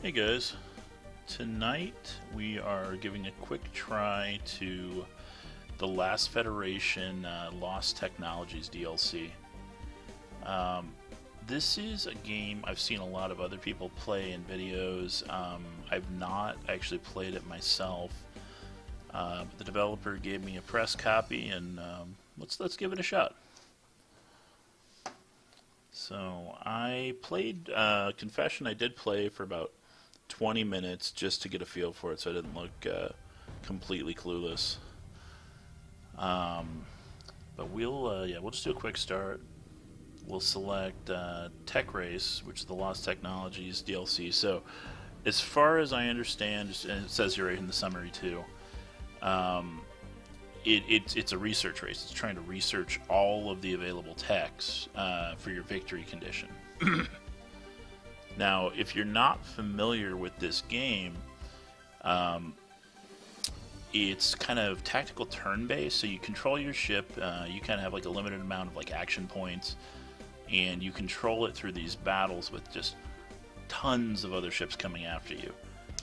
Hey guys, tonight we are giving a quick try to the Last Federation Lost Technologies DLC. Um, this is a game I've seen a lot of other people play in videos. I've not actually played it myself, but the developer gave me a press copy, and let's give it a shot. So I played Confession. I did play for about 20 minutes just to get a feel for it, so I didn't look completely clueless. Um, but we'll just do a quick start. We'll select Tech Race, which is the Lost Technologies DLC. So, as far as I understand, and it says here right in the summary too, um, it's a research race. It's trying to research all of the available techs for your victory condition. Now, if you're not familiar with this game, um, it's kind of tactical turn-based. So you control your ship. You kind of have like a limited amount of like action points, and you control it through these battles with just tons of other ships coming after you.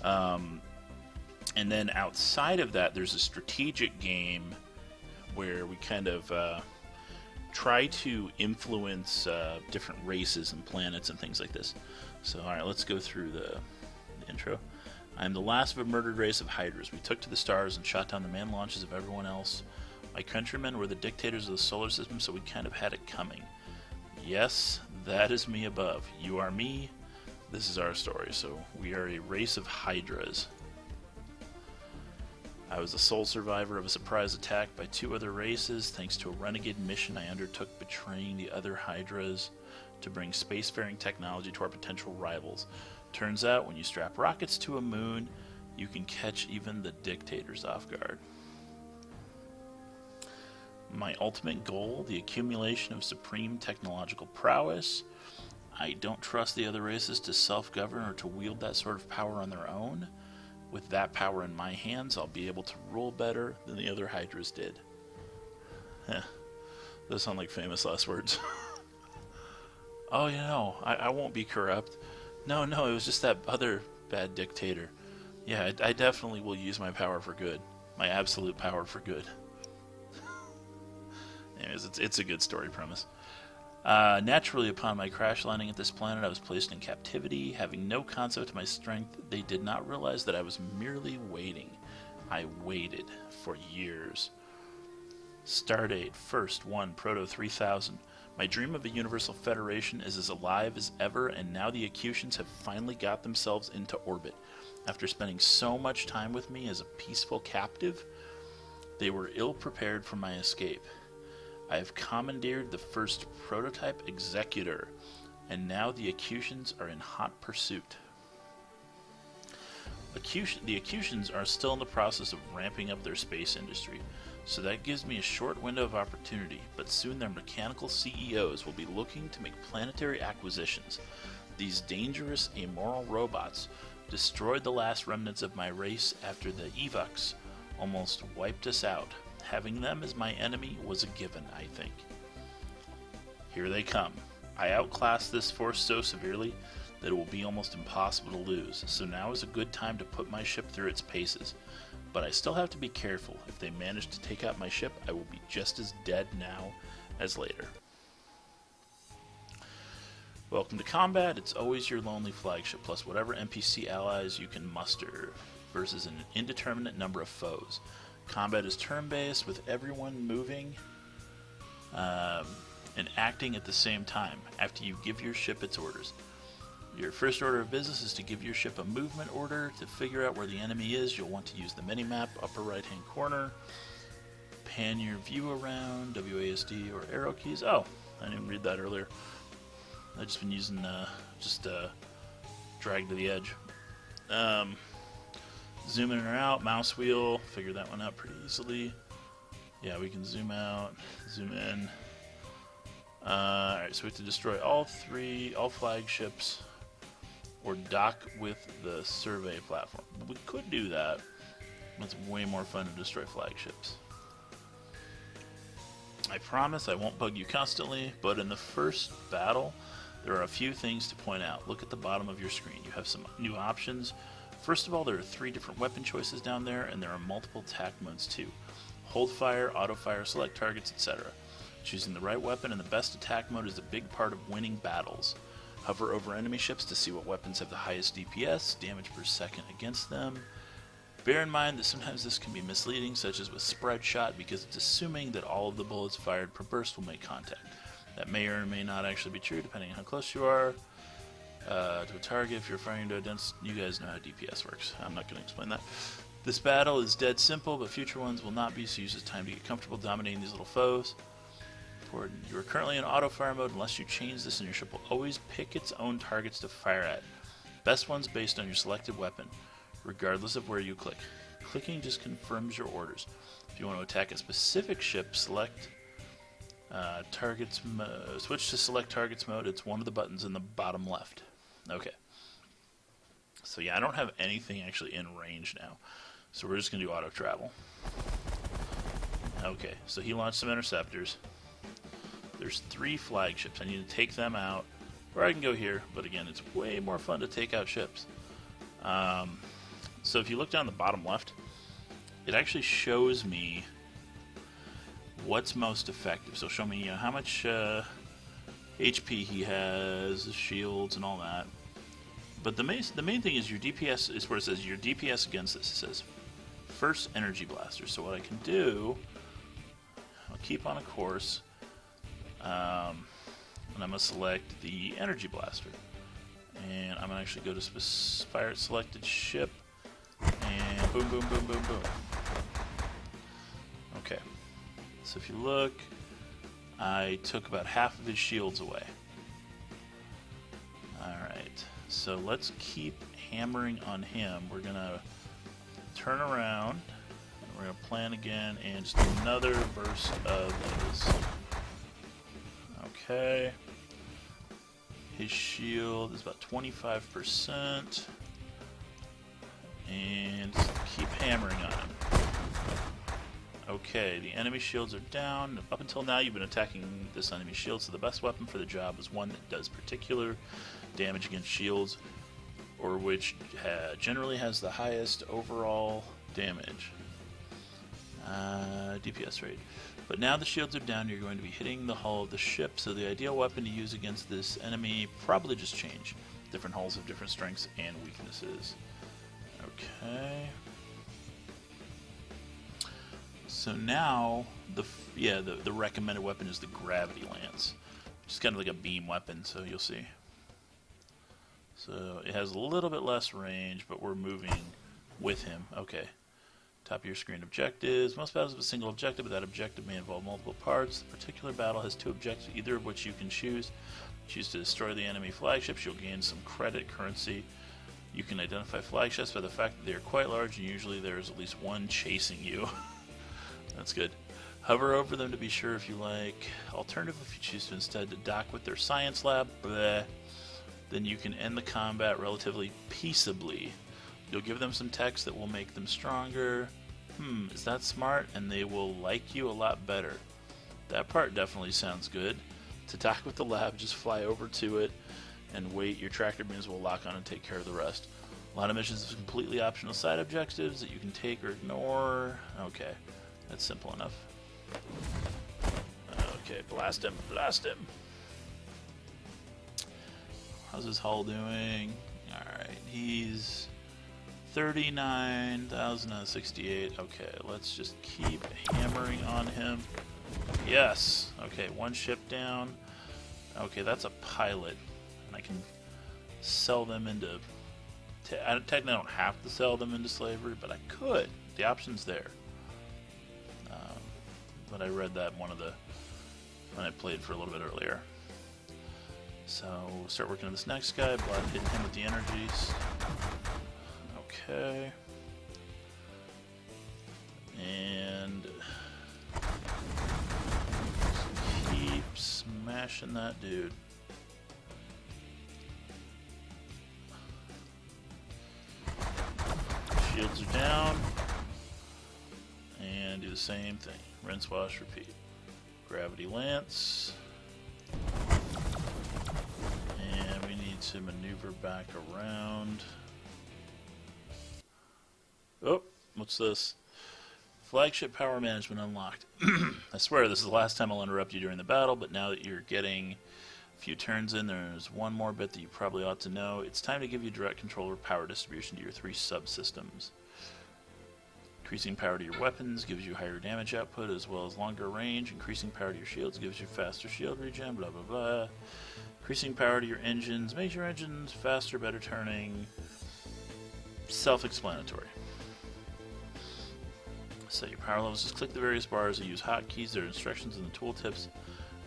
And then outside of that, there's a strategic game where we kind of try to influence different races and planets and things like this. So, alright, let's go through the intro. I am the last of a murdered race of Hydras. We took to the stars and shot down the manned launches of everyone else. My countrymen were the dictators of the solar system, so we kind of had it coming. Yes, that is me above. You are me. This is our story. So, we are a race of Hydras. I was the sole survivor of a surprise attack by two other races, thanks to a renegade mission I undertook betraying the other Hydras to bring spacefaring technology to our potential rivals. Turns out, when you strap rockets to a moon, you can catch even the dictators off guard. My ultimate goal, the accumulation of supreme technological prowess. I don't trust the other races to self-govern or to wield that sort of power on their own. With that power in my hands, I'll be able to rule better than the other Hydras did. Those sound like famous last words. Oh, I won't be corrupt. No, it was just that other bad dictator. Yeah, I definitely will use my power for good. My absolute power for good. Anyways, it's a good story premise. Naturally, upon my crash landing at this planet, I was placed in captivity. Having no concept of my strength, they did not realize that I was merely waiting. I waited for years. Stardate, first one, Proto 3000. My dream of a universal federation is as alive as ever, and now the Acutians have finally got themselves into orbit. After spending so much time with me as a peaceful captive, they were ill-prepared for my escape. I have commandeered the first prototype executor, and now the Acutians are in hot pursuit. The Acutians are still in the process of ramping up their space industry, so that gives me a short window of opportunity, but soon their mechanical CEOs will be looking to make planetary acquisitions. These dangerous, amoral robots destroyed the last remnants of my race after the Evox almost wiped us out. Having them as my enemy was a given, I think. Here they come. I outclassed this force so severely that it will be almost impossible to lose, so now is a good time to put my ship through its paces. But I still have to be careful. If they manage to take out my ship, I will be just as dead now as later. Welcome to combat. It's always your lonely flagship, plus whatever NPC allies you can muster, versus an indeterminate number of foes. Combat is turn-based, with everyone moving and acting at the same time after you give your ship its orders. Your first order of business is to give your ship a movement order. To figure out where the enemy is, you'll want to use the minimap, upper right-hand corner. Pan your view around, WASD or arrow keys. Oh, I didn't read that earlier. I've just been using drag to the edge. Zoom in or out, mouse wheel, figure that one out pretty easily. Yeah, we can zoom out, zoom in. Alright, so we have to destroy all flagships, or dock with the survey platform. We could do that. It's way more fun to destroy flagships. I promise I won't bug you constantly, but in the first battle, There are a few things to point out. Look at the bottom of your screen. You have some new options. First of all, there are 3 different weapon choices down there, and there are multiple attack modes too. Hold fire, auto fire, select targets, etc. Choosing the right weapon and the best attack mode is a big part of winning battles. Hover over enemy ships to see what weapons have the highest DPS, damage per second against them. Bear in mind that sometimes this can be misleading, such as with spread shot, because it's assuming that all of the bullets fired per burst will make contact. That may or may not actually be true, depending on how close you are to a target. If you're firing to a dense, you guys know how DPS works. I'm not going to explain that. This battle is dead simple, but future ones will not be, so use this time to get comfortable dominating these little foes. You are currently in auto fire mode. Unless you change this, and your ship will always pick its own targets to fire at. Best ones based on your selected weapon, regardless of where you click. Clicking just confirms your orders. If you want to attack a specific ship, select switch to select targets mode. It's one of the buttons in the bottom left. Okay. So yeah, I don't have anything actually in range now. So we're just going to do auto travel. Okay, so he launched some interceptors. There's 3 flagships. I need to take them out. Or I can go here, but again, it's way more fun to take out ships. So if you look down the bottom left, it actually shows me what's most effective. So show me how much HP he has, shields, and all that. But the main thing is your DPS is where it says your DPS against this. It says first energy blaster. So what I can do, I'll keep on a course, and I'm going to select the energy blaster. And I'm going to actually go to fire selected ship, and boom, boom, boom, boom, boom. Okay. So if you look, I took about half of his shields away. Alright, so let's keep hammering on him. We're going to turn around, and we're going to plan again, and just another burst of those. Okay. His shield is about 25%. And keep hammering on him. Okay, the enemy shields are down. Up until now, you've been attacking this enemy shield, so the best weapon for the job is one that does particular damage against shields, or which generally has the highest overall damage. DPS rate. But now the shields are down, you're going to be hitting the hull of the ship, so the ideal weapon to use against this enemy probably just change. Different hulls have different strengths and weaknesses. Okay. So now the recommended weapon is the Gravity Lance, which is kind of like a beam weapon. So you'll see. So it has a little bit less range, but we're moving with him. Okay. Top of your screen, objectives. Most battles have a single objective, but that objective may involve multiple parts. The particular battle has 2 objectives, either of which you can choose. Choose to destroy the enemy flagships. You'll gain some credit currency. You can identify flagships by the fact that they are quite large, and usually there is at least one chasing you. That's good. Hover over them to be sure if you like. Alternative, if you choose to instead to dock with their science lab, bleh, then you can end the combat relatively peaceably. You'll give them some text that will make them stronger. Is that smart? And they will like you a lot better. That part definitely sounds good. To dock with the lab, just fly over to it and wait. Your tractor beams will lock on and take care of the rest. A lot of missions have completely optional side objectives that you can take or ignore. Okay, that's simple enough. Okay, blast him, blast him. How's his hull doing? Alright, he's 39,000 out of 68. Okay, let's just keep hammering on him. Yes! Okay, one ship down. Okay, that's a pilot. And I can sell them into... technically I don't have to sell them into slavery, but I could. The option's there. But I read that when I played for a little bit earlier. So we'll start working on this next guy, hitting him with the energies. Okay. And keep smashing that dude. Shields are down. And do the same thing. Rinse, wash, repeat. Gravity Lance. to maneuver back around. Oh, what's this? Flagship power management unlocked. I swear this is the last time I'll interrupt you during the battle, but now that you're getting a few turns in, there's one more bit that you probably ought to know. It's time to give you direct control over power distribution to your 3 subsystems. Increasing power to your weapons gives you higher damage output as well as longer range. Increasing power to your shields gives you faster shield regen, blah blah blah. Increasing power to your engines makes your engines faster, better turning. Self-explanatory. Set your power levels. Just click the various bars and use hotkeys. There are instructions in the tooltips.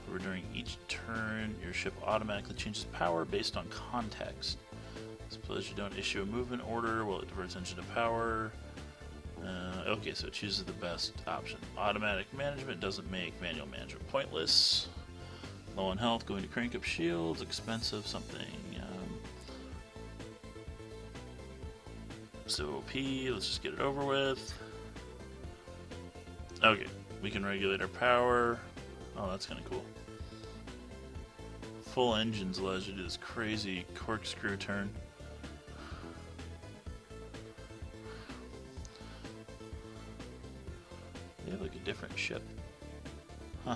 Where during each turn, your ship automatically changes power based on context. Suppose you don't issue a movement order while it diverts engine to power. Okay, so it chooses the best option. Automatic management doesn't make manual management pointless. Low on health, going to crank up shields, expensive, something. So OP, let's just get it over with. Okay, we can regulate our power. Oh, that's kind of cool. Full engines allows you to do this crazy corkscrew turn. They have like a different ship. Huh.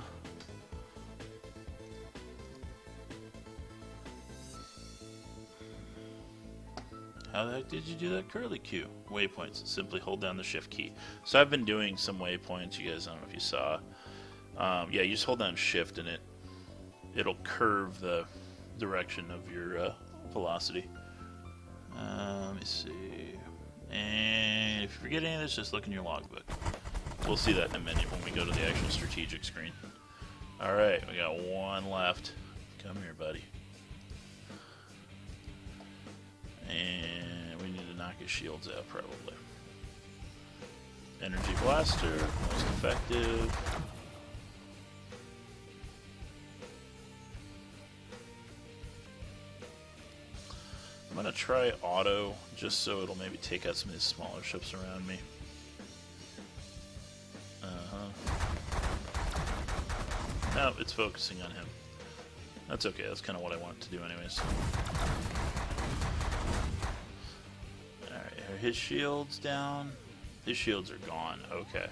How the heck did you do that curly Q? Waypoints. Simply hold down the shift key. So I've been doing some waypoints. You guys, I don't know if you saw. Yeah, you just hold down shift and it'll curve the direction of your velocity. Let me see. And if you forget any of this, just look in your logbook. We'll see that in a minute when we go to the actual strategic screen. Alright, we got one left. Come here, buddy. And we need to knock his shields out, probably. Energy Blaster, most effective. I'm going to try auto, just so it'll maybe take out some of these smaller ships around me. No, it's focusing on him. That's okay, that's kind of what I want it to do anyways. Alright, are his shields down? His shields are gone, okay.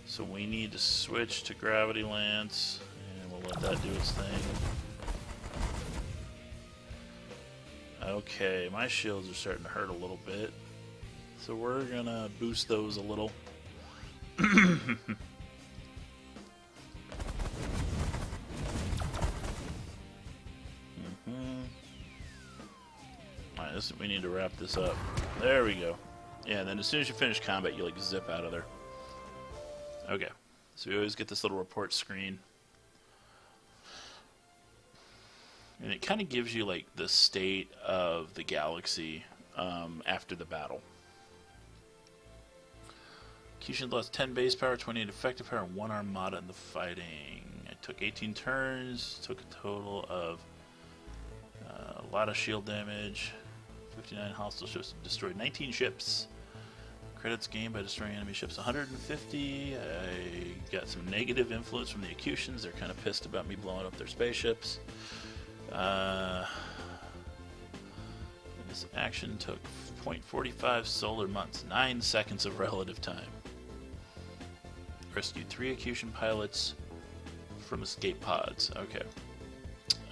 So we need to switch to Gravity Lance, and we'll let that do its thing. Okay, my shields are starting to hurt a little bit. So we're gonna boost those a little. Alright, we need to wrap this up. There we go. Yeah, and then as soon as you finish combat, you like zip out of there. Okay, so we always get this little report screen. And it kind of gives you like the state of the galaxy after the battle. Kyushin lost 10 base power, 28 effective power, and 1 armada in the fighting. I took 18 turns, took a total of a lot of shield damage. 59 hostile ships destroyed 19 ships. Credits gained by destroying enemy ships 150. I got some negative influence from the Acutions. They're kind of pissed about me blowing up their spaceships. This action took 0.45 solar months, 9 seconds of relative time. Rescued 3 Acution pilots from escape pods. Okay.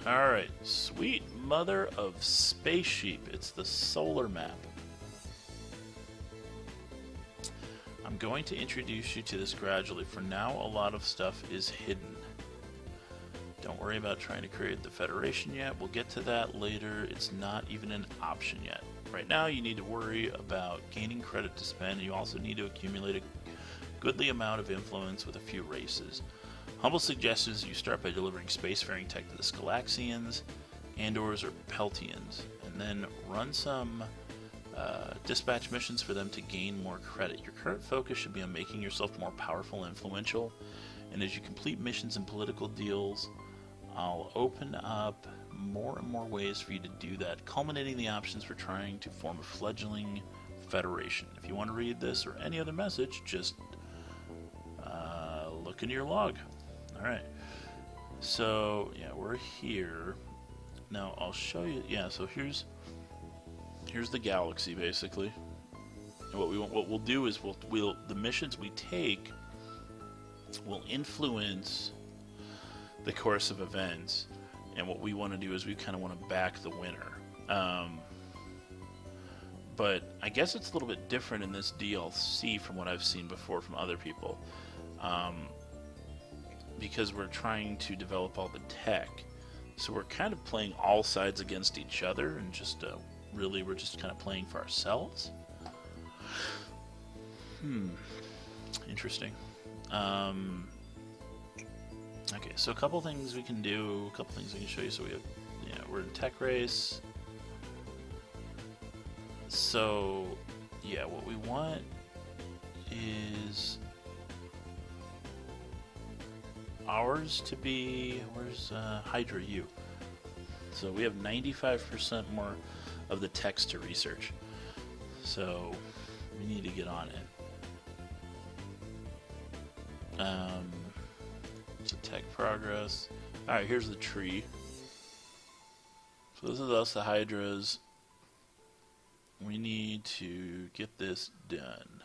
Alright, sweet mother of Space Sheep. It's the solar map. I'm going to introduce you to this gradually. For now, a lot of stuff is hidden. Don't worry about trying to create the Federation yet. We'll get to that later. It's not even an option yet. Right now, you need to worry about gaining credit to spend. You also need to accumulate a goodly amount of influence with a few races. Humble suggestions you start by delivering spacefaring tech to the Scalaxians, Andors, or Peltians, and then run some dispatch missions for them to gain more credit. Your current focus should be on making yourself more powerful and influential, and as you complete missions and political deals, I'll open up more and more ways for you to do that, culminating the options for trying to form a fledgling federation. If you want to read this or any other message, just look in your log. Alright, so yeah, we're here. Now I'll show you. Yeah, so here's the galaxy basically. And what we'll do is we'll the missions we take will influence the course of events, and what we want to do is we kind of want to back the winner. But I guess it's a little bit different in this DLC from what I've seen before from other people, because we're trying to develop all the tech. So we're kind of playing all sides against each other, and just really we're just kind of playing for ourselves. Interesting. Okay, so a couple things we can do, a couple things I can show you. So we're in tech race. So yeah, what we want is ours to be, where's Hydra U? So we have 95% more of the text to research. So we need to get on it. So tech progress. Alright, here's the tree. So this is us, the Hydras. We need to get this done.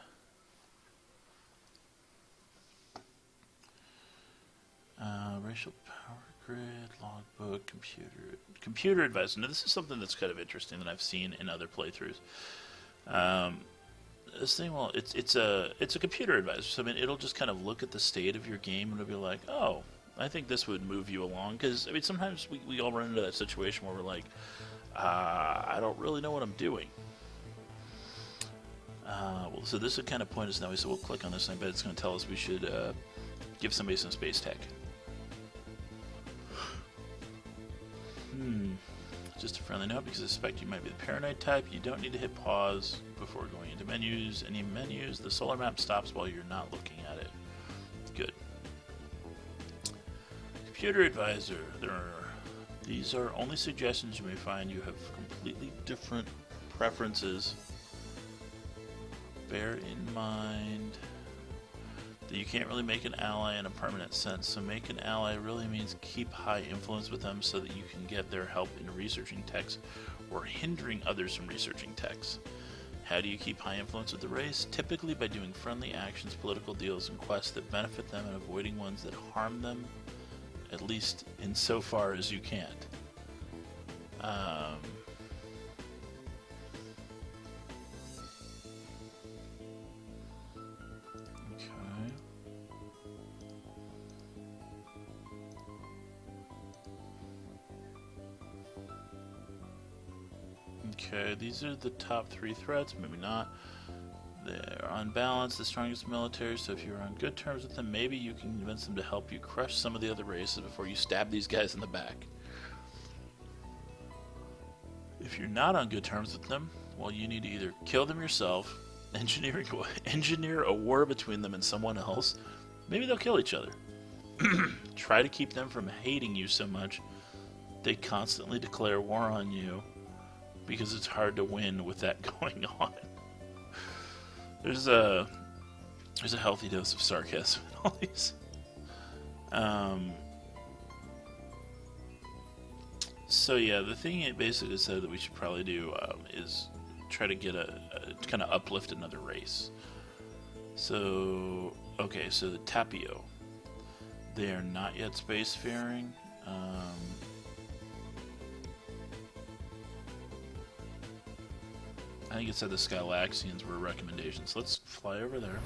Racial power grid, logbook, computer advice. Now this is something that's kind of interesting that I've seen in other playthroughs. This thing, well, it's a computer advisor. So I mean, it'll just kind of look at the state of your game and it'll be like, oh, I think this would move you along. Because I mean, sometimes we all run into that situation where we're like, I don't really know what I'm doing. Well, so this would kind of point us now. So we'll click on this, and I bet it's going to tell us we should give somebody some space tech. Just a friendly note, because I suspect you might be the paranoid type. You don't need to hit pause before going into menus. Any menus, the solar map stops while you're not looking at it. Good. Computer advisor. These are only suggestions. You may find you have completely different preferences. Bear in mind that you can't really make an ally in a permanent sense. So make an ally really means keep high influence with them so that you can get their help in researching texts or hindering others from researching texts. How do you keep high influence with the race? Typically by doing friendly actions, political deals, and quests that benefit them and avoiding ones that harm them, at least insofar as you can't. Okay, these are the top 3 threats, maybe not. They're on balance, the strongest military, so if you're on good terms with them, maybe you can convince them to help you crush some of the other races before you stab these guys in the back. If you're not on good terms with them, well, you need to either kill them yourself, engineer a war between them and someone else, maybe they'll kill each other. Try to keep them from hating you so much they constantly declare war on you, because it's hard to win with that going on. There's a healthy dose of sarcasm in all these. So yeah, the thing it basically said that we should probably do is try to get a kind of uplift another race. So okay, so the Tapio, they are not yet spacefaring. I think it said the Skylaxians were recommendations. Let's fly over there.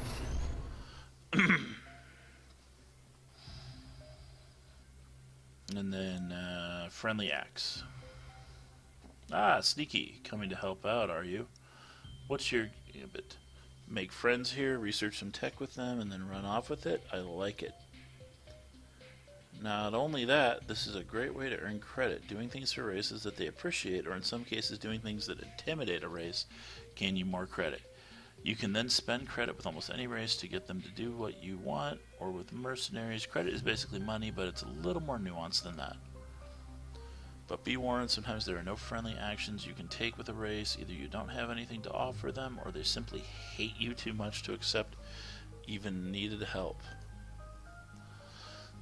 And then friendly acts. Ah, sneaky, coming to help out, are you? What's your gambit? Make friends here, research some tech with them, and then run off with it? I like it. Not only that, this is a great way to earn credit. Doing things for races that they appreciate, or in some cases doing things that intimidate a race, gain you more credit. You can then spend credit with almost any race to get them to do what you want, or with mercenaries. Credit is basically money, but it's a little more nuanced than that. But be warned, sometimes there are no friendly actions you can take with a race. Either you don't have anything to offer them, or they simply hate you too much to accept even needed help.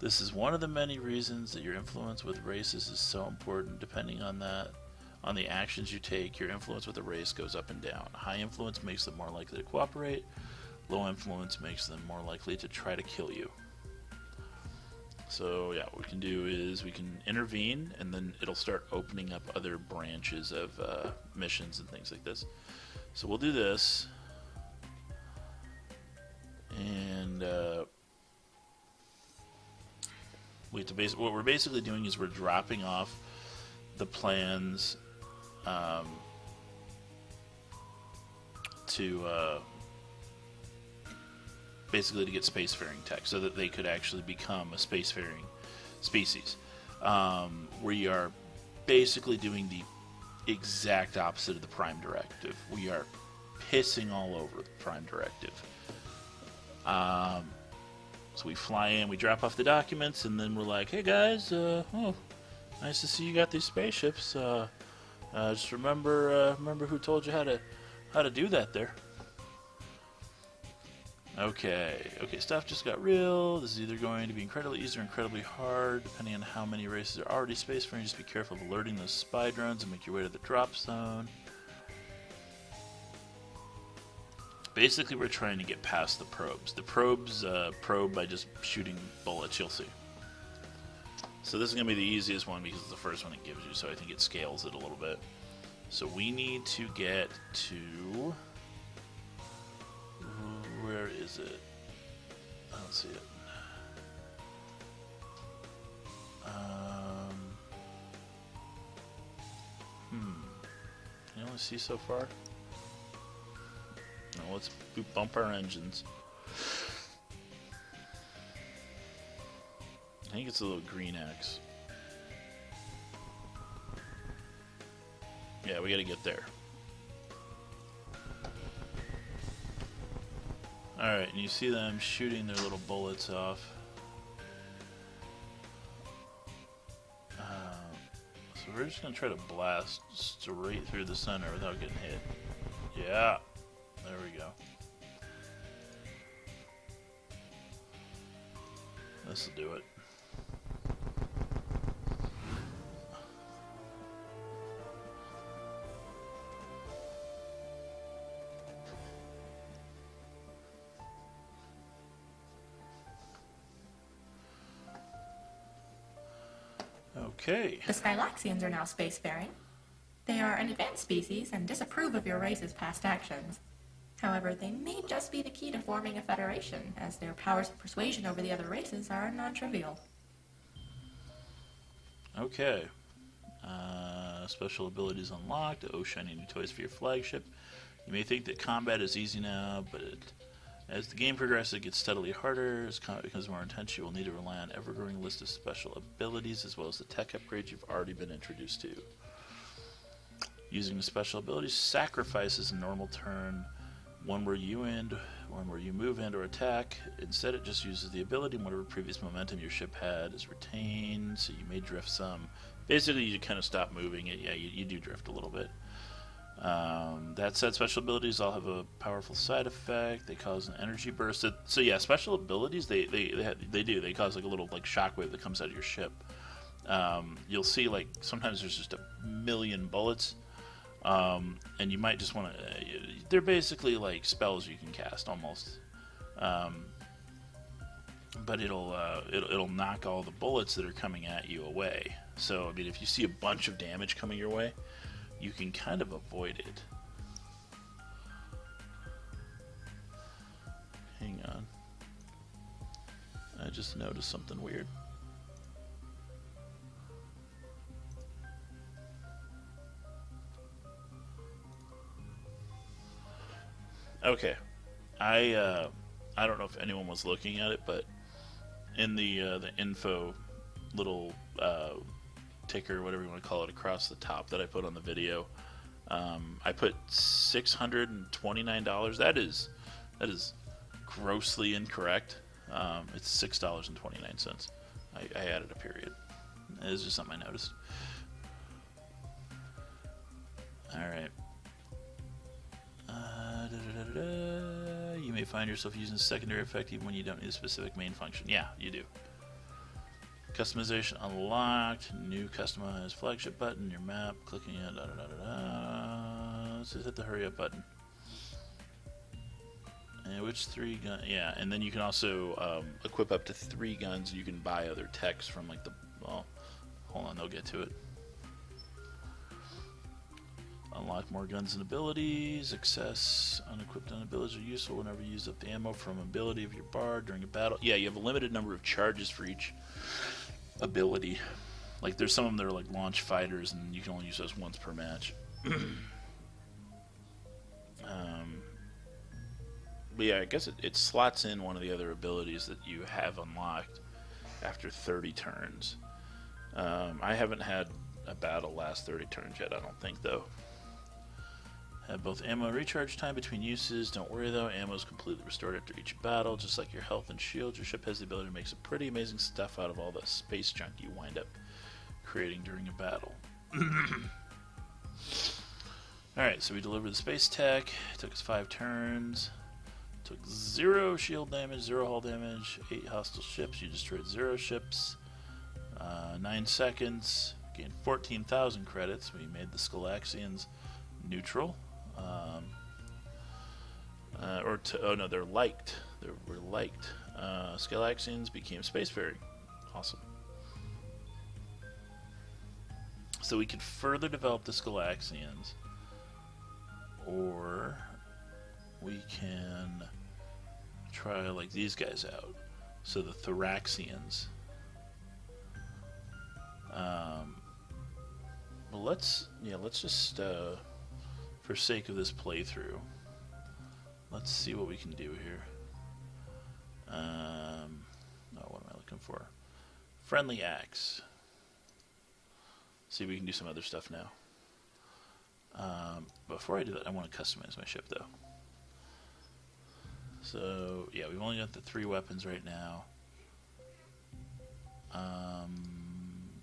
This is one of the many reasons that your influence with races is so important. Depending on the actions you take, your influence with the race goes up and down. High influence makes them more likely to cooperate. Low influence makes them more likely to try to kill you. So yeah, what we can do is we can intervene, and then it'll start opening up other branches of missions and things like this. So we'll do this, and what we're basically doing is we're dropping off the plans to basically to get spacefaring tech, so that they could actually become a spacefaring species. We are basically doing the exact opposite of the Prime Directive. We are pissing all over the Prime Directive. So we fly in, we drop off the documents, and then we're like, "Hey guys, nice to see you got these spaceships. Just remember who told you how to do that there." Okay, stuff just got real. This is either going to be incredibly easy or incredibly hard, depending on how many races are already spacefaring. Just be careful of alerting those spy drones and make your way to the drop zone. Basically, we're trying to get past the probes. The probes probe by just shooting bullets, you'll see. So this is going to be the easiest one because it's the first one it gives you, so I think it scales it a little bit. So we need to get to... Where is it? I don't see it. Can you only see so far? No, let's bump our engines. I think it's a little green X. Yeah, we gotta get there. Alright, and you see them shooting their little bullets off. So we're just going to try to blast straight through the center without getting hit. Yeah, there we go. This'll do it. Okay. The Skylaxians are now spacefaring. They are an advanced species and disapprove of your race's past actions. However, they may just be the key to forming a federation, as their powers of persuasion over the other races are non-trivial. Okay. Special abilities unlocked. Oh, shiny new toys for your flagship. You may think that combat is easy now, but as the game progresses, it gets steadily harder. As combat becomes more intense, you will need to rely on an ever-growing list of special abilities, as well as the tech upgrades you've already been introduced to. Using the special abilities sacrifices a normal turn, one where you move and or attack. Instead, it just uses the ability, and whatever previous momentum your ship had is retained, so you may drift some. Basically, you kind of stop moving it. Yeah, you do drift a little bit. That said, special abilities all have a powerful side effect. They cause an energy burst. So yeah, special abilities they do. They cause like a little like shockwave that comes out of your ship. You'll see like sometimes there's just a million bullets, and you might just want to. They're basically like spells you can cast almost, but it'll knock all the bullets that are coming at you away. So I mean, if you see a bunch of damage coming your way, you can kind of avoid it. Hang on. I just noticed something weird. Okay. I don't know if anyone was looking at it, but in the info little ticker, whatever you want to call it, across the top that I put on the video, I put $629. That is grossly incorrect. It's $6.29. I added a period. It's just something I noticed. All right. You may find yourself using secondary effect even when you don't need a specific main function. Yeah, you do. Customization unlocked. New customized flagship button. Your map. Clicking it. Let's just hit the hurry up button. And which 3 gun? Yeah, and then you can also equip up to 3 guns. You can buy other techs from like the. Well, hold on, they'll get to it. Unlock more guns and abilities. Access unequipped abilities are useful whenever you use up the ammo from ability of your bar during a battle. Yeah, you have a limited number of charges for each ability. Like there's some of them that are like launch fighters, and you can only use those once per match. But yeah, I guess it slots in one of the other abilities that you have unlocked after 30 turns. I haven't had a battle last 30 turns yet, I don't think, though. Have both ammo and recharge time between uses. Don't worry though, ammo is completely restored after each battle. Just like your health and shield, your ship has the ability to make some pretty amazing stuff out of all the space junk you wind up creating during a battle. Alright, so we delivered the space tech. It took us 5 turns. Took 0 shield damage, 0 hull damage, 8 hostile ships. You destroyed 0 ships. 9 seconds. Gained 14,000 credits. We made the Scalaxians neutral. Oh no, they're liked. They were liked. Scalaxians became spacefaring. Awesome. So we could further develop the Scalaxians, or we can try like these guys out. So the Thoraxians. Well, let's just for sake of this playthrough, let's see what we can do here. What am I looking for? Friendly axe. See if we can do some other stuff now. Before I do that, I want to customize my ship though. So yeah, we've only got the 3 weapons right now.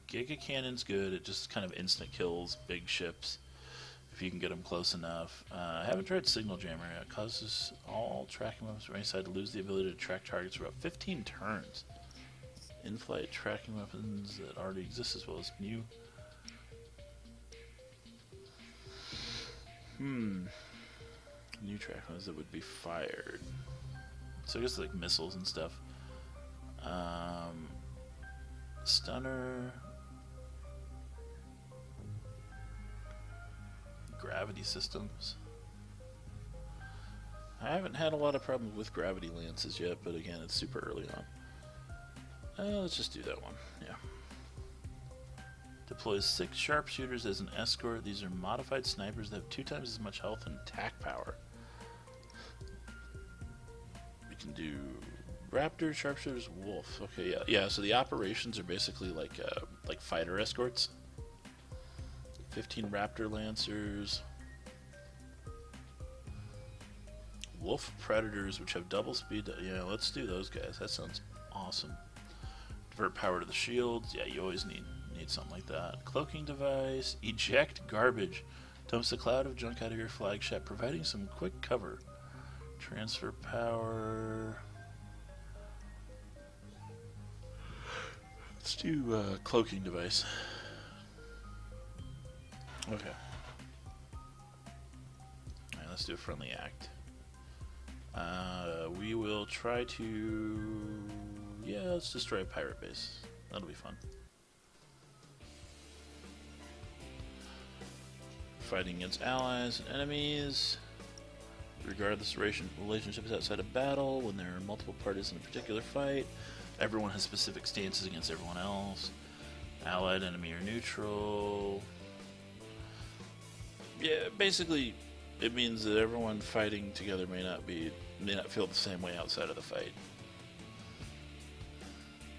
Giga Cannon's good. It just kind of instant kills big ships if you can get them close enough. I haven't tried Signal Jammer yet. It causes all tracking weapons from any side to lose the ability to track targets for about 15 turns. In-flight tracking weapons that already exist as well as new. New tracking weapons that would be fired. So I guess like missiles and stuff. Stunner. Gravity systems. I haven't had a lot of problems with gravity lances yet, but again, it's super early on. Let's just do that one. Yeah. Deploys 6 sharpshooters as an escort. These are modified snipers that have 2 times as much health and attack power. We can do Raptor, sharpshooters, wolf. Okay, yeah. So the operations are basically like fighter escorts. 15 Raptor Lancers. Wolf Predators, which have double speed. Yeah, let's do those guys. That sounds awesome. Divert power to the shields. Yeah, you always need something like that. Cloaking device. Eject garbage. Dumps a cloud of junk out of your flagship, providing some quick cover. Transfer power. Let's do cloaking device. Okay. Alright, let's do a friendly act. We will try to... Yeah, let's destroy a pirate base. That'll be fun. Fighting against allies and enemies. Regardless of relationships outside of battle, when there are multiple parties in a particular fight, everyone has specific stances against everyone else. Allied, enemy, or neutral. Yeah, basically, it means that everyone fighting together may not feel the same way outside of the fight.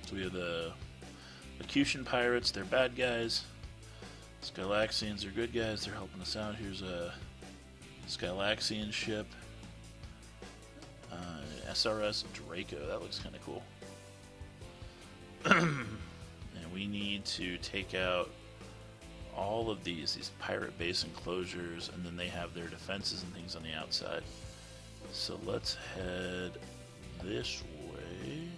So we have the Acutian pirates, they're bad guys. Scalaxians are good guys, they're helping us out. Here's a Scalaxian ship. SRS Draco, that looks kind of cool. And we need to take out all of these pirate base enclosures, and then they have their defenses and things on the outside. So let's head this way,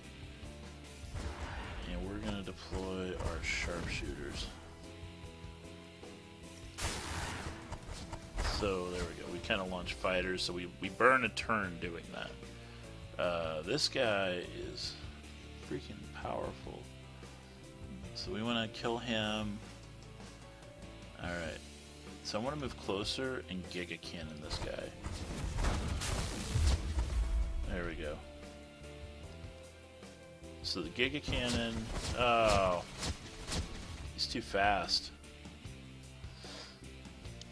and we're going to deploy our sharpshooters. So there we go. We kind of launch fighters, so we burn a turn doing that. This guy is freaking powerful. So we want to kill him. Alright. So I want to move closer and Giga Cannon this guy. There we go. So the Giga Cannon... Oh. He's too fast.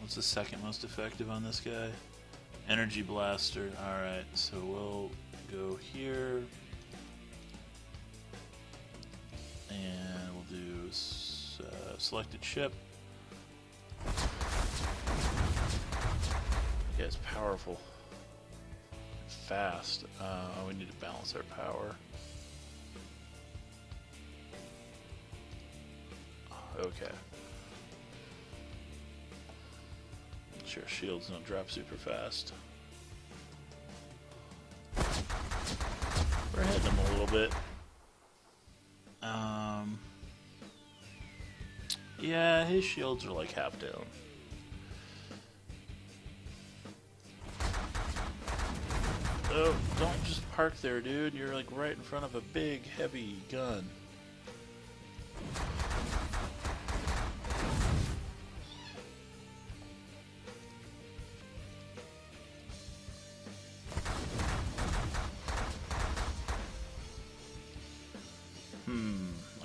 What's the second most effective on this guy? Energy Blaster. Alright, so we'll go here. And we'll do selected ship. Yeah, it's powerful. Fast. We need to balance our power. Okay. Sure, shields don't drop super fast. We're hitting them a little bit. Yeah, his shields are like half down. Oh, don't just park there, dude. You're like right in front of a big, heavy gun.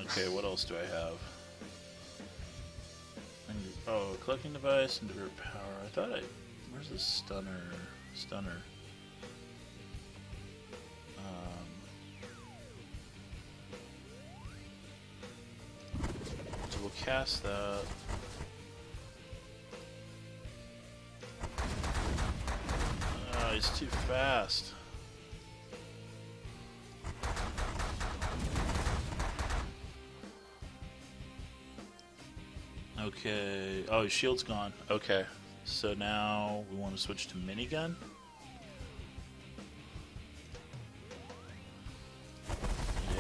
Okay, what else do I have? Oh, collecting device and divert power. I thought where's the stunner? So we'll cast that. Oh, he's too fast. Okay. Oh, his shield's gone. Okay. So now we want to switch to minigun.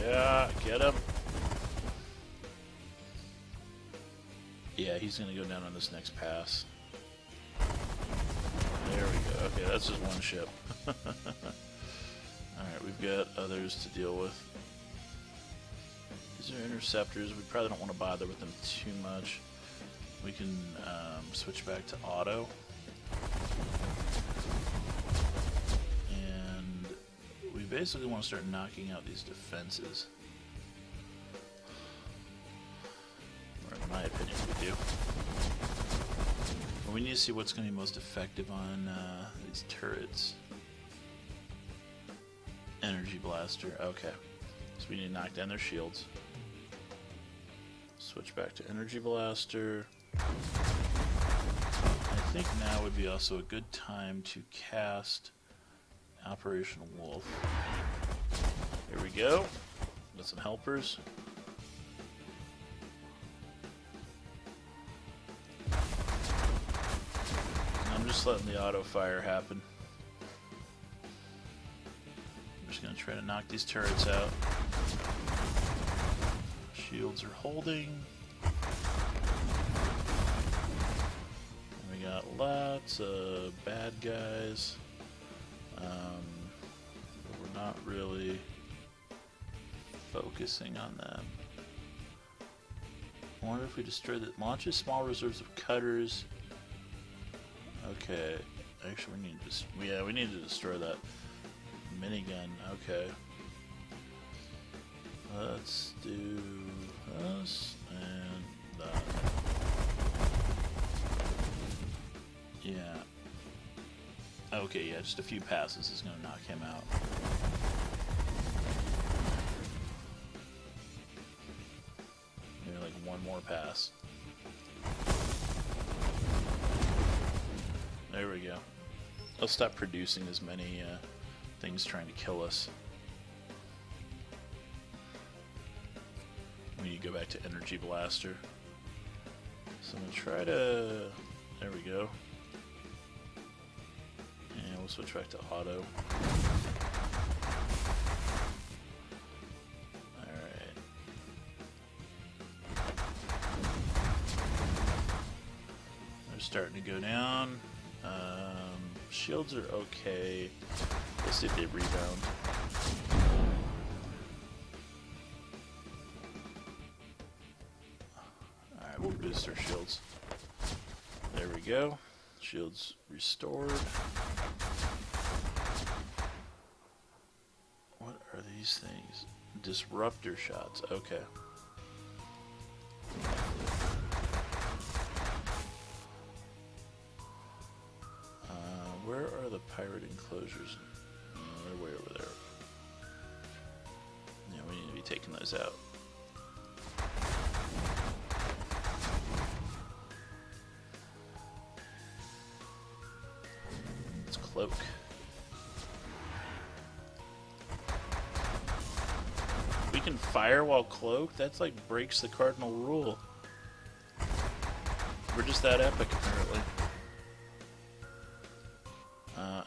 Yeah, get him. Yeah, he's going to go down on this next pass. There we go. Okay, that's just one ship. Alright, we've got others to deal with. These are interceptors. We probably don't want to bother with them too much. We can switch back to auto. And we basically want to start knocking out these defenses. Or in my opinion, we do. But we need to see what's going to be most effective on these turrets. Energy Blaster. Okay. So we need to knock down their shields. Switch back to Energy Blaster. I think now would be also a good time to cast Operation Wolf. Here we go. Got some helpers. I'm just letting the auto fire happen. I'm just going to try to knock these turrets out. Shields are holding. We got lots of bad guys. We're not really focusing on them. I wonder if we destroy the launches small reserves of cutters. Okay, actually we need to we need to destroy that minigun. Okay, let's do this and that. Yeah. Okay, yeah, just a few passes is gonna knock him out. Maybe like one more pass. There we go. Let's stop producing as many things trying to kill us. We need to go back to Energy Blaster. So I'm going to try to... There we go. And we'll switch back to auto. Alright. starting to go down. Shields are okay. Let's see if they rebound. Alright, we'll boost our shields. There we go. Shields restored. What are these things? Disruptor shots. Okay. Where are the pirate enclosures? They're way over there. Yeah, we need to be taking those out. Let's cloak. We can fire while cloaked? That's like breaks the cardinal rule. We're just that epic, apparently.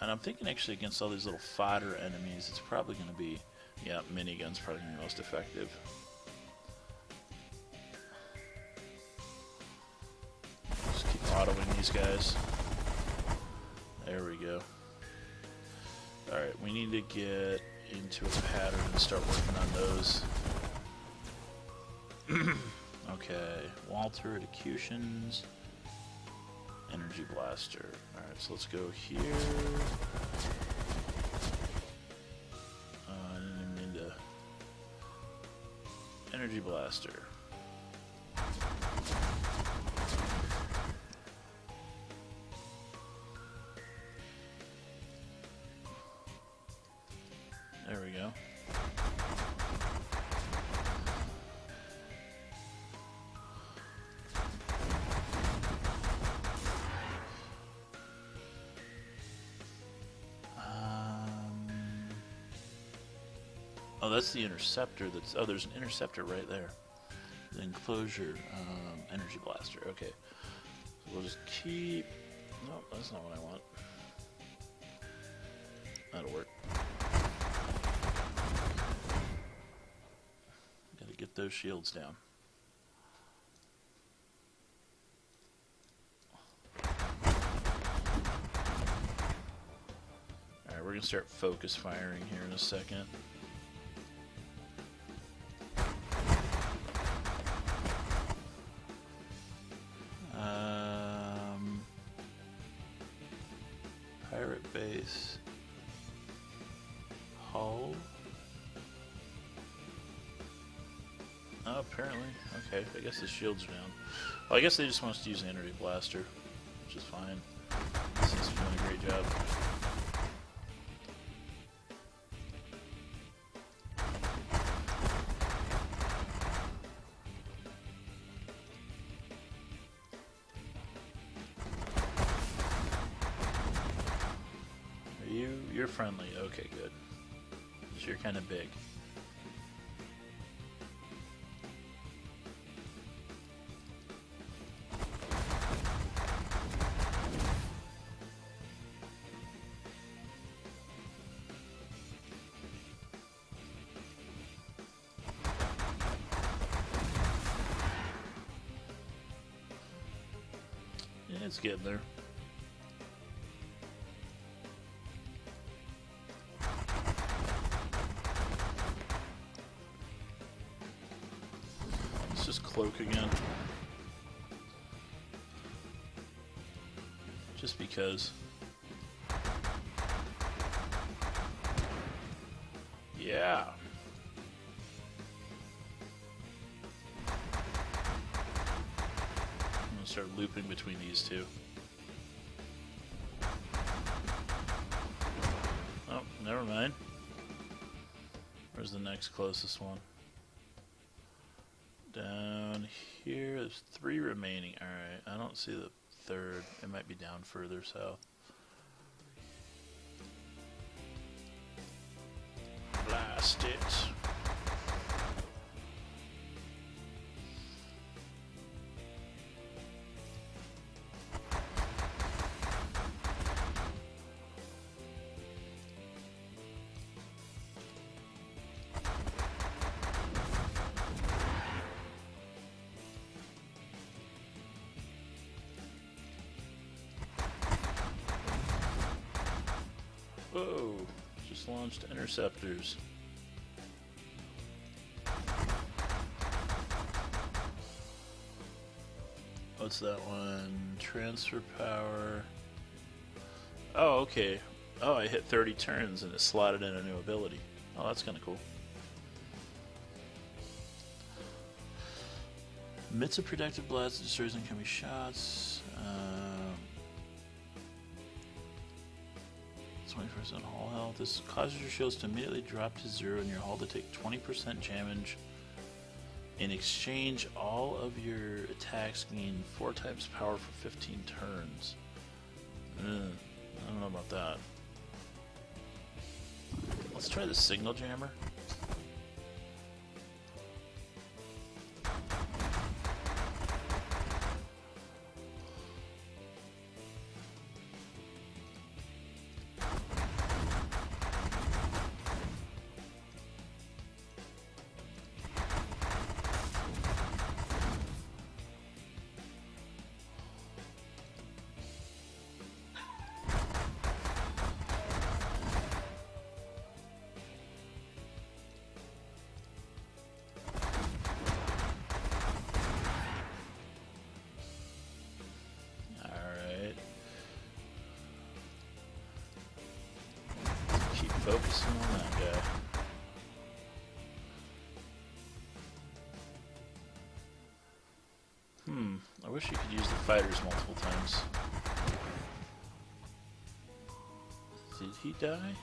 And I'm thinking actually against all these little fodder enemies, it's probably going to be, yeah, minigun's probably going to be most effective. Just keep autoing these guys. There we go. Alright, we need to get into a pattern and start working on those. Okay, wall turret executions. Energy blaster. Alright, so let's go here. I didn't even need to. Energy blaster. There we go. Oh, that's the interceptor. That's there's an interceptor right there. The enclosure, energy blaster. Okay, so we'll just keep. No, that's not what I want. That'll work. Gotta get those shields down. All right, we're gonna start focus firing here in a second. Pirate base. Hull. Oh, apparently. Okay, I guess the shields are down. Well, I guess they just want us to use an energy blaster, which is fine. This is doing a great job. You're friendly. Okay, good. So you're kind of big. Yeah, it's getting there. Just cloak again. Just because. Yeah. I'm gonna start looping between these two. Oh, never mind. Where's the next closest one? Down here, there's 3 remaining. Alright, I don't see the third. It might be down further south. Blast it. Whoa! Just launched interceptors. What's that one? Transfer power. Oh, okay. Oh, I hit 30 turns and it slotted in a new ability. Oh, that's kind of cool. Emits a protective blast that destroys incoming shots. 20% hull health. This causes your shields to immediately drop to 0 and your hull to take 20% damage. In exchange, all of your attacks gain 4 times power for 15 turns. I don't know about that. Let's try the signal jammer. Focusing on that guy. I wish you could use the fighters multiple times. Did he die?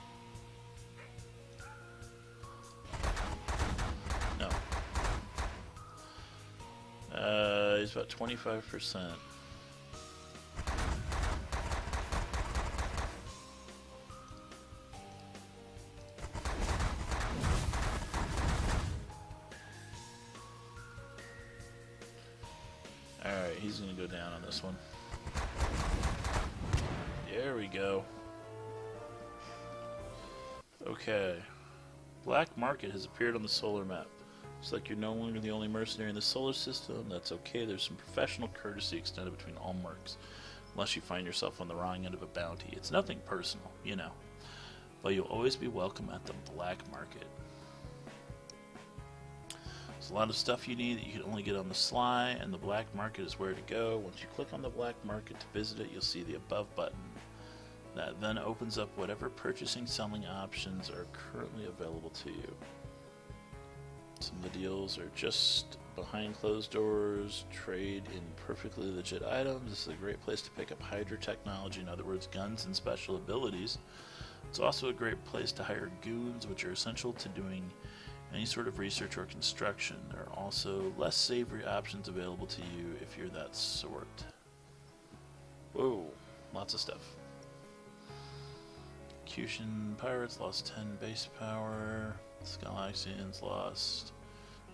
No. He's about 25%. Alright, he's gonna go down on this one. There we go. Okay. Black Market has appeared on the solar map. Looks like you're no longer the only mercenary in the solar system. That's okay. There's some professional courtesy extended between all mercs. Unless you find yourself on the wrong end of a bounty. It's nothing personal, you know. But you'll always be welcome at the Black Market. There's a lot of stuff you need that you can only get on the sly, and the Black Market is where to go. Once you click on the Black Market to visit it, you'll see the above button. That then opens up whatever purchasing selling options are currently available to you. Some of the deals are just behind closed doors, trade in perfectly legit items. This is a great place to pick up Hydra technology, in other words, guns and special abilities. It's also a great place to hire goons, which are essential to doing any sort of research or construction. There are also less savory options available to you if you're that sort. Whoa, lots of stuff. Execution Pirates lost 10 base power. Galaxians lost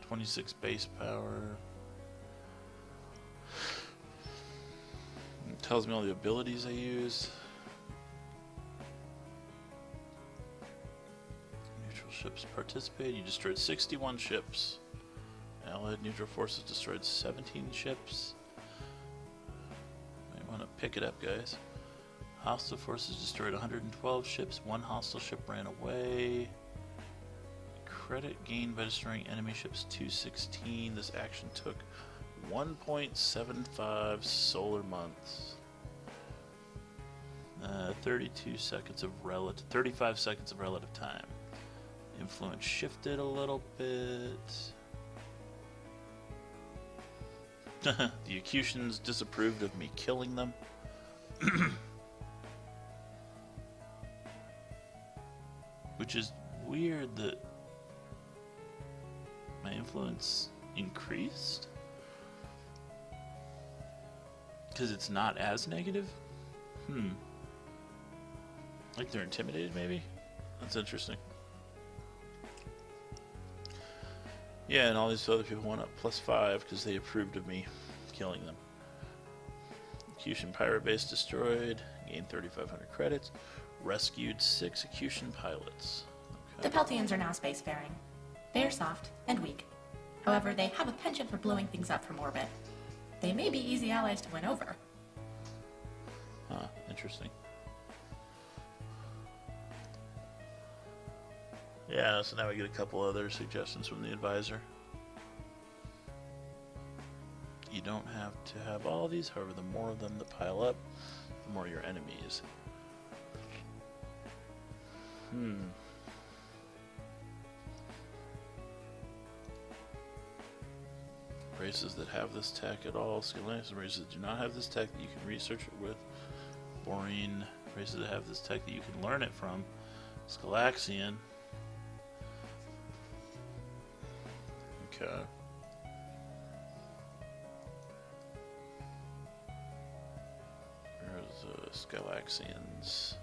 26 base power. It tells me all the abilities I use. Neutral ships participate. You destroyed 61 ships. Allied neutral forces destroyed 17 ships. Might want to pick it up, guys. Hostile forces destroyed 112 ships. 1 hostile ship ran away. Credit gained by destroying enemy ships 216. This action took 1.75 solar months. 35 seconds of relative time. Influence shifted a little bit. The Acutians disapproved of me killing them. Which is weird that my influence increased? Because it's not as negative? Like they're intimidated, maybe? That's interesting. Yeah, and all these other people went up +5 because they approved of me killing them. Execution pirate base destroyed. Gained 3,500 credits. Rescued 6 Execution pilots. The Peltians are now spacefaring. They are soft and weak. However, they have a penchant for blowing things up from orbit. They may be easy allies to win over. Huh, interesting. Yeah, so now we get a couple other suggestions from the advisor. You don't have to have all these, however, the more of them that pile up, the more your enemies. Races that have this tech at all. Scholastian races that do not have this tech that you can research it with. Boring races that have this tech that you can learn it from. Scholastian. Okay. There's Scholastians.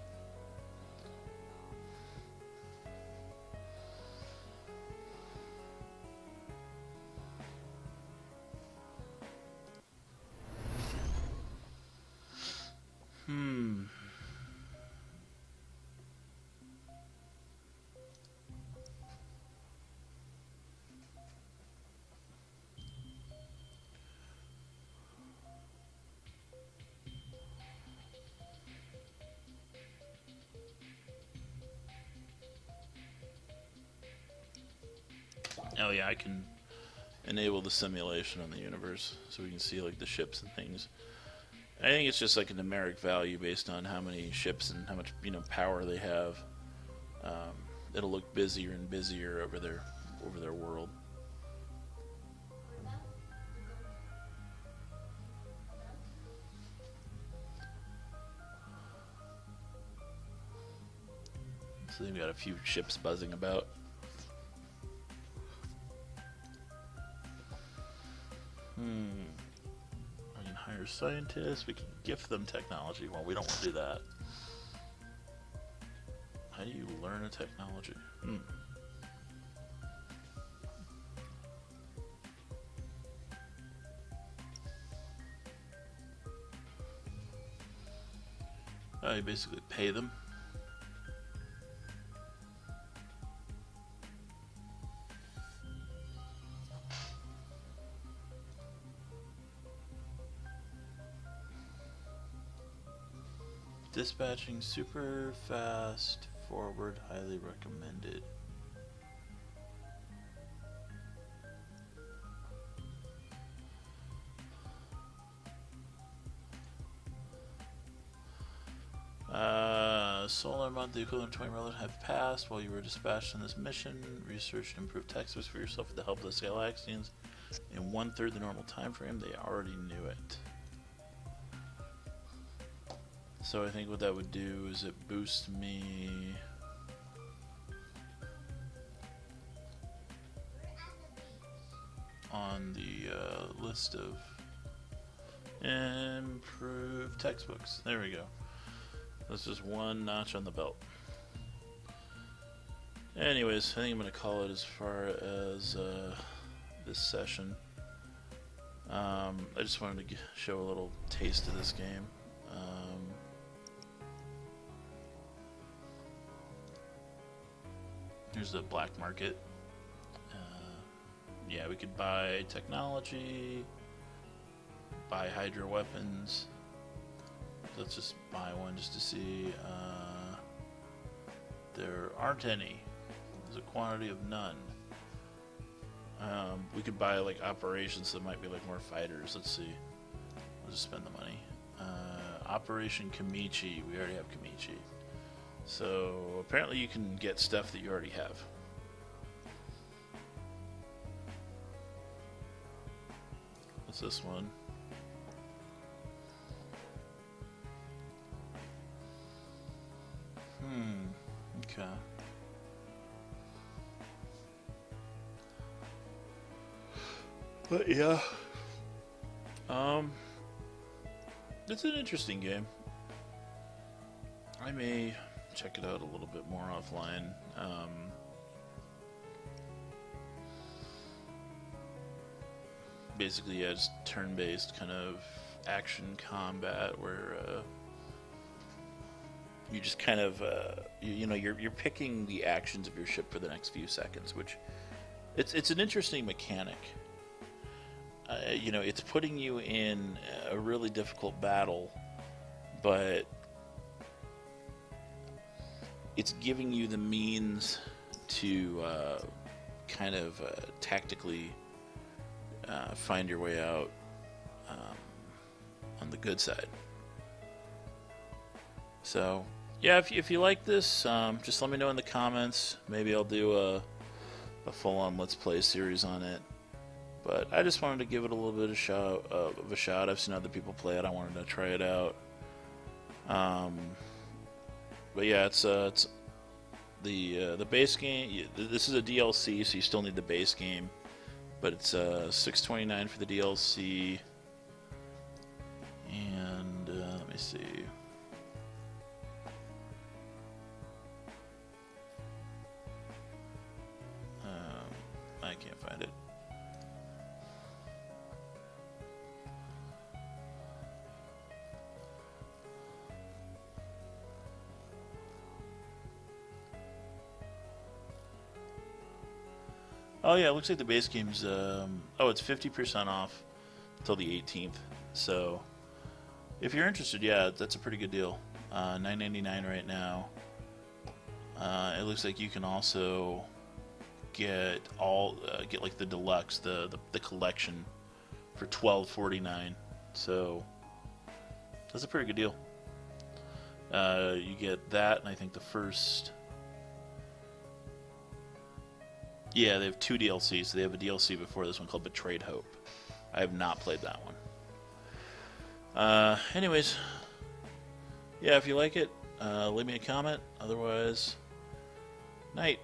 Oh yeah, I can enable the simulation on the universe so we can see like the ships and things. I think it's just like a numeric value based on how many ships and how much power they have. It'll look busier and busier over their world. So they've got a few ships buzzing about. We can hire scientists. We can gift them technology. Well, we don't want to do that. How do you learn a technology? You basically pay them. Dispatching super fast forward, highly recommended. Solar month, the equivalent of 20 relatives have passed while you were dispatched on this mission. Research and improve textbooks for yourself with the help of the Scholastians in 1/3 the normal time frame. They already knew it. So I think what that would do is it boosts me on the list of improved textbooks. There we go. That's just one notch on the belt. Anyways, I think I'm going to call it as far as this session. I just wanted to show a little taste of this game. Here's the black market. Yeah, we could buy technology, buy hydro weapons. Let's just buy one just to see. There aren't any. There's a quantity of none. We could buy like operations, so there might be like more fighters. Let's see. We'll just spend the money. Operation Kamichi. We already have Kamichi. So apparently you can get stuff that you already have. What's this one? Okay. But yeah. It's an interesting game. I may check it out a little bit more offline. Basically, yeah, just turn-based kind of action combat where you just kind of you're picking the actions of your ship for the next few seconds, which it's an interesting mechanic. It's putting you in a really difficult battle, but it's giving you the means to kind of tactically find your way out on the good side. So, yeah, if you like this, just let me know in the comments. Maybe I'll do a full-on Let's Play series on it. But I just wanted to give it a little bit of a shot. I've seen other people play it. I wanted to try it out. But yeah, it's the base game. This is a DLC, so you still need the base game. But it's $6.29 for the DLC. And let me see. I can't find it. Oh yeah, it looks like the base game's it's 50% off until the 18th. So if you're interested, yeah, that's a pretty good deal. $9.99 right now. It looks like you can also get like the deluxe, the collection for $12.49. So that's a pretty good deal. You get that, and I think the first. Yeah, they have 2 DLCs. So they have a DLC before this one called Betrayed Hope. I have not played that one. Anyways, yeah, if you like it, leave me a comment. Otherwise, night.